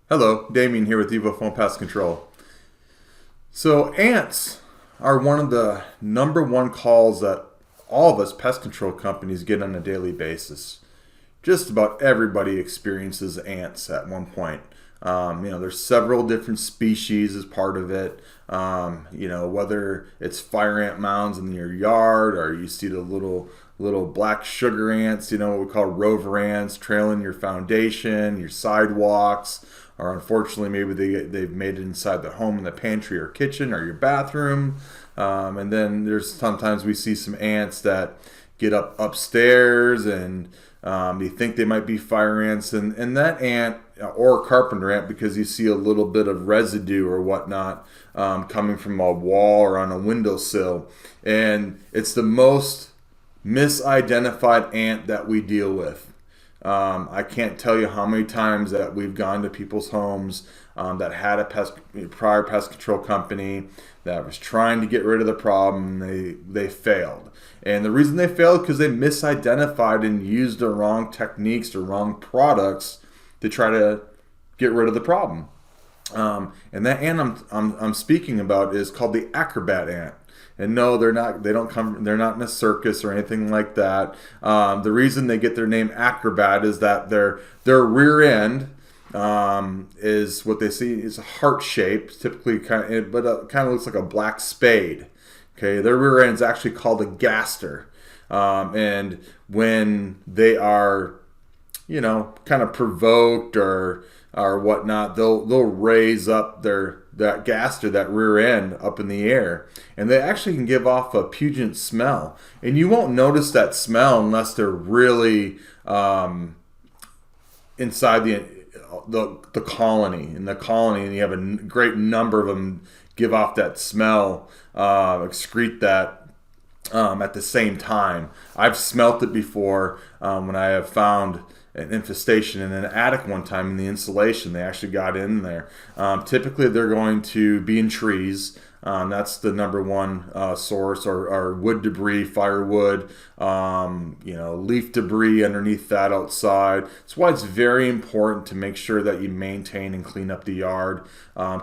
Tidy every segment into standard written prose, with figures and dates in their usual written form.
Hello, Damien here with EvoPhone Pest Control. So ants are one of the number one calls that all of us pest control companies get on a daily basis. Just about everybody experiences ants at one point. There's several different species as part of it. Whether it's fire ant mounds in your yard or you see the little black sugar ants, what we call rover ants, trailing your foundation, your sidewalks, or unfortunately maybe they've made it inside the home in the pantry or kitchen or your bathroom. And then there's sometimes we see some ants that get upstairs and you think they might be fire ants, and that ant or carpenter ant, because you see a little bit of residue or whatnot coming from a wall or on a windowsill, and it's the most misidentified ant that we deal with. I can't tell you how many times that we've gone to people's homes that had a prior pest control company that was trying to get rid of the problem. They failed. And the reason they failed because they misidentified and used the wrong techniques, the wrong products to try to get rid of the problem. And that ant I'm speaking about is called the acrobat ant. And no, they're not. They don't come. They're not in a circus or anything like that. The reason they get their name acrobat is that their rear end is what they see is a heart shape, typically but it kind of looks like a black spade. Okay, their rear end is actually called a gaster, and when they are, kind of provoked or whatnot, they'll raise up that gaster, that rear end, up in the air, and they actually can give off a pungent smell, and you won't notice that smell unless they're really inside the colony. In the colony, and you have a great number of them give off that smell, excrete that at the same time. I've smelt it before when I have found an infestation in an attic one time in the insulation. They actually got in there. Typically, they're going to be in trees. That's the number one source, or wood debris, firewood, leaf debris underneath that outside. That's why it's very important to make sure that you maintain and clean up the yard.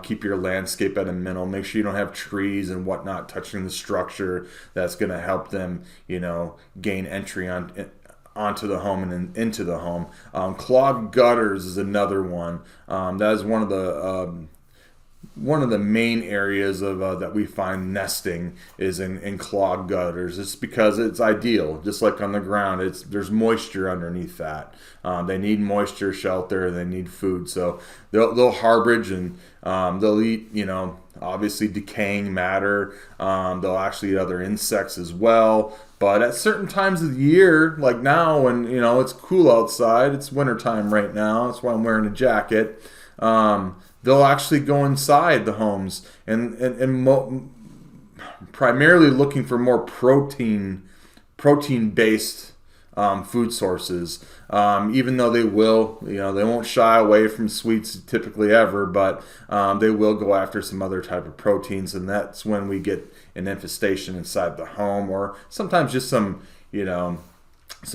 Keep your landscape at a minimum. Make sure you don't have trees and whatnot touching the structure. That's going to help them, gain entry onto the home and into the home. Clogged gutters is another one. That is one of the main areas of that we find nesting is in clogged gutters. It's because it's ideal, just like on the ground. There's moisture underneath that. They need moisture, shelter, they need food, so they'll harborage and they'll eat, obviously decaying matter. They'll actually eat other insects as well. But at certain times of the year, like now when it's cool outside, it's wintertime right now. That's why I'm wearing a jacket. They'll actually go inside the homes and primarily looking for more protein-based food sources. Even though they won't shy away from sweets typically ever, but they will go after some other type of proteins, and that's when we get an infestation inside the home, or sometimes just some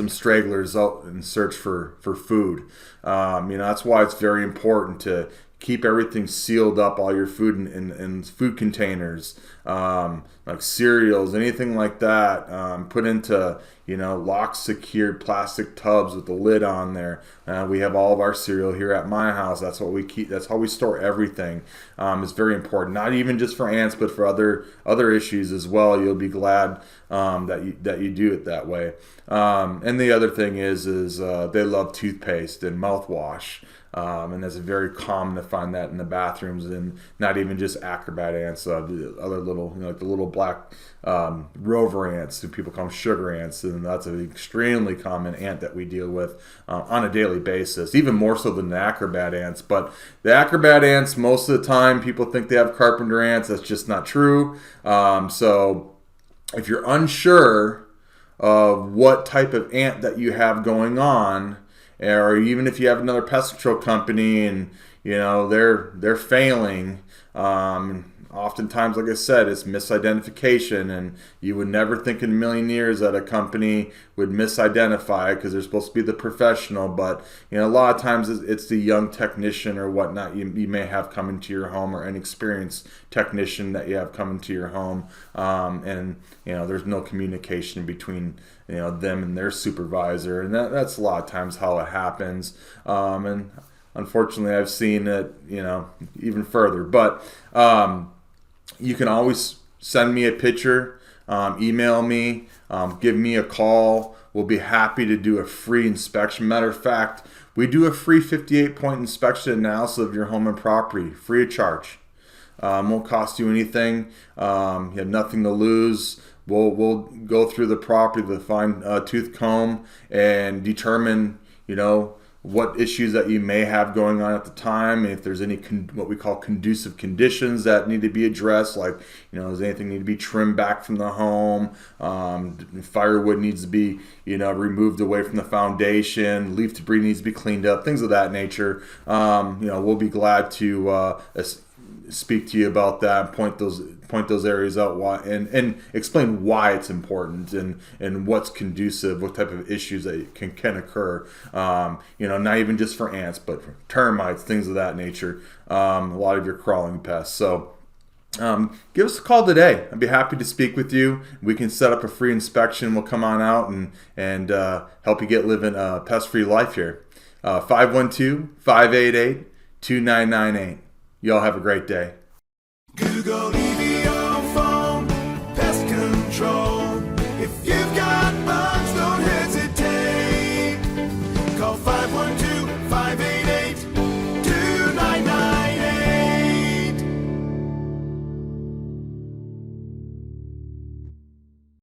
stragglers out in search for food. That's why it's very important to keep everything sealed up, all your food in food containers, like cereals, anything like that, put into lock secured plastic tubs with the lid on there. We have all of our cereal here at my house. That's what we keep. That's how we store everything. It's very important, not even just for ants, but for other issues as well. You'll be glad that you do it that way. And the other thing is they love toothpaste and mouthwash. And it's very common to find that in the bathrooms, and not even just acrobat ants, the other little, like the little black rover ants, who people call them sugar ants, and that's an extremely common ant that we deal with on a daily basis, even more so than the acrobat ants. But the acrobat ants, most of the time, people think they have carpenter ants. That's just not true. So if you're unsure of what type of ant that you have going on, or even if you have another pest control company and they're failing, oftentimes, like I said, it's misidentification, and you would never think in a million years that a company would misidentify because they're supposed to be the professional. But a lot of times it's the young technician or whatnot you may have come into your home, or an experienced technician that you have come into your home, and there's no communication between them and their supervisor, and that's a lot of times how it happens. And unfortunately, I've seen it, even further. But you can always send me a picture, email me, give me a call. We'll be happy to do a free inspection. Matter of fact, we do a free 58-point inspection analysis of your home and property, free of charge. Won't cost you anything. You have nothing to lose. We'll go through the property with a fine-tooth comb and determine, what issues that you may have going on at the time, if there's any what we call conducive conditions that need to be addressed, like does anything need to be trimmed back from the home, firewood needs to be removed away from the foundation, leaf debris needs to be cleaned up, things of that nature. We'll be glad to speak to you about that, point those areas out, and explain why it's important, and what's conducive, what type of issues that can occur. Not even just for ants, but for termites, things of that nature. A lot of your crawling pests. So give us a call today. I'd be happy to speak with you. We can set up a free inspection. We'll come on out and help you get living a pest-free life here. 512-588-2998. Y'all have a great day. Google.